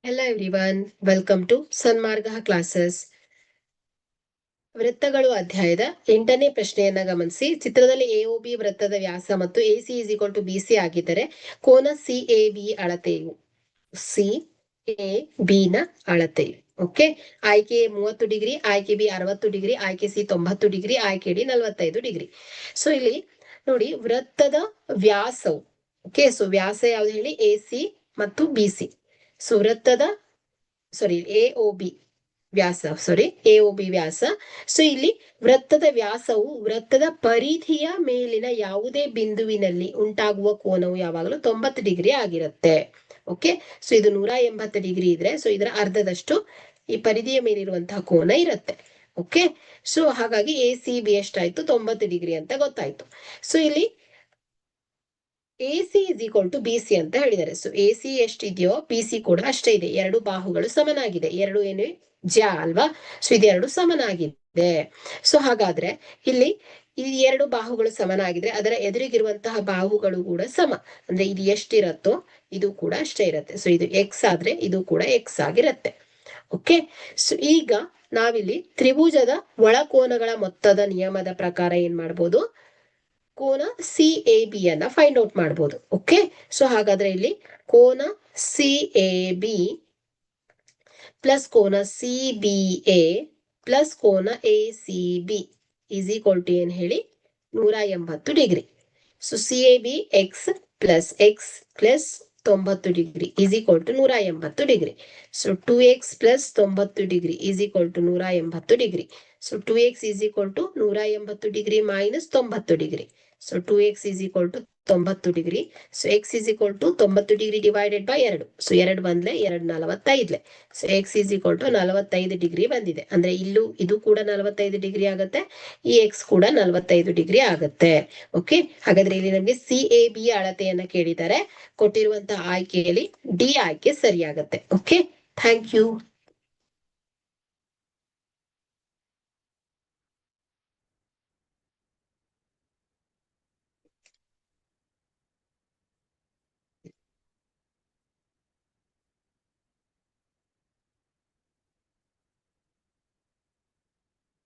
Hello everyone, welcome to Sanmarga classes. ವೃತ್ತಗಳು ಅಧ್ಯಾಯದ 8ನೇ ಪ್ರಶ್ನೆಯನ್ನ ಗಮನಿಸಿ. ಚಿತ್ರದಲ್ಲಿ ಎಒಬಿ ವೃತ್ತದ ವ್ಯಾಸ ಮತ್ತು AC is equal to BC ಆಗಿದ್ದರೆ ಕೋನ ಸಿಎಬಿ ಅಳತೆಯು ಸಿಎಬಿ ನ ಅಳತೆಯು. ಓಕೆ, ಆಯ್ಕೆ 30 ಡಿಗ್ರಿ, ಆಯ್ಕೆ ಬಿ 60 ಡಿಗ್ರಿ, ಆಯ್ಕೆ ಸಿ 90 ಡಿಗ್ರಿ, ಆಯ್ಕೆ ಡಿ 45 ಡಿಗ್ರಿ. ಸೊ ಇಲ್ಲಿ ನೋಡಿ, ವೃತ್ತದ ವ್ಯಾಸವು ವ್ಯಾಸ ಯಾವ್ದು ಹೇಳಿ, ಎಸಿ ಮತ್ತು ಬಿಸಿ. ಸೊ ವೃತ್ತದ ಎಒಬಿ ವ್ಯಾಸ. ಸೊ ಇಲ್ಲಿ ವೃತ್ತದ ವ್ಯಾಸವು ವೃತ್ತದ ಪರಿಧಿಯ ಮೇಲಿನ ಯಾವುದೇ ಬಿಂದುವಿನಲ್ಲಿ ಉಂಟಾಗುವ ಕೋನವು ಯಾವಾಗಲೂ 90 ಡಿಗ್ರಿ ಆಗಿರುತ್ತೆ. ಓಕೆ, ಸೊ ಇದು 180 ಡಿಗ್ರಿ ಇದ್ರೆ, ಸೊ ಇದರ ಅರ್ಧದಷ್ಟು ಈ ಪರಿಧಿಯ ಮೇಲಿರುವಂತಹ ಕೋನ ಇರುತ್ತೆ. ಓಕೆ, ಸೊ ಹಾಗಾಗಿ ಎ ಸಿ ಬಿ ಎಷ್ಟಾಯ್ತು, 90 ಡಿಗ್ರಿ ಅಂತ ಗೊತ್ತಾಯ್ತು. ಸೊ ಇಲ್ಲಿ ಎಸಿ ಇಸ್ ಈಕ್ವಲ್ ಟು ಬಿಸಿ ಅಂತ ಹೇಳಿದ್ದಾರೆ. ಸೊ ಎಸಿ ಎಷ್ಟಿದೆಯೋ ಬಿಸಿ ಕೂಡ ಅಷ್ಟೇ ಇದೆ. ಎರಡು ಬಾಹುಗಳು ಸಮನಾಗಿದೆ. ಎರಡು ಏನು ಜ್ಯಾ ಅಲ್ವಾ? ಸೊ ಇದೆರಡು ಸಮನಾಗಿದೆ. ಸೊ ಹಾಗಾದ್ರೆ ಇಲ್ಲಿ ಈ ಎರಡು ಬಾಹುಗಳು ಸಮನಾಗಿದ್ರೆ ಅದರ ಎದುರಿಗಿರುವಂತಹ ಬಾಹುಗಳು ಕೂಡ ಸಮ. ಅಂದ್ರೆ ಇದು ಎಷ್ಟಿರತ್ತೋ ಇದು ಕೂಡ ಅಷ್ಟೇ ಇರುತ್ತೆ. ಸೊ ಇದು ಎಕ್ಸ್ ಆದ್ರೆ ಇದು ಕೂಡ ಎಕ್ಸ್ ಆಗಿರತ್ತೆ. ಓಕೆ, ಸೊ ಈಗ ನಾವಿಲ್ಲಿ ತ್ರಿಭುಜದ ಒಳಕೋನಗಳ ಮೊತ್ತದ ನಿಯಮದ ಪ್ರಕಾರ ಏನ್ ಮಾಡ್ಬೋದು, ಕೋನ ಸಿಎಬಿ ಅನ್ನ ಫೈಂಡ್ ಔಟ್ ಮಾಡಬಹುದು. ಓಕೆ, ಸೊ ಹಾಗಾದ್ರೆ ಇಲ್ಲಿ ಕೋನ ಸಿಎಬಿ ಪ್ಲಸ್ ಕೋನ ಸಿಬಿಎ ಪ್ಲಸ್ ಕೋನ ಎಸಿಬಿ ಇಸ್ ಈಕ್ವಲ್ ಟು ಏನ್ ಹೇಳಿ, 180 degree. So CAB x plus 90 degree is equal to 180 degree. So 2x plus 90 degree is equal to 180 degree. So 2x is equal to 180 degree minus 90 degree. So 2x is equal to 90 degree. So x is equal to 90 degree divided by 2. So 2 ಬಂದ್ಲೆ 2 45. So x is equal to 45 degree ಬಂದಿದೆ. ಅಂದ್ರೆ ಇದು ಕೂಡ 45 degree ಆಗುತ್ತೆ, ಈ x ಕೂಡ 45 degree ಆಗುತ್ತೆ. Okay, ಹಾಗಾದ್ರೆ ಇಲ್ಲಿ ನಮಗೆ ಸಿಎಬಿ ಅಳತೆಯನ್ನ ಕೇಳಿದ್ದಾರೆ. ಕೊಟ್ಟಿರುವಂತಹ ಆಯ್ಕೆಯಲ್ಲಿ ಡಿ ಆಯ್ಕೆ ಸರಿಯಾಗತ್ತೆ. Okay, thank you.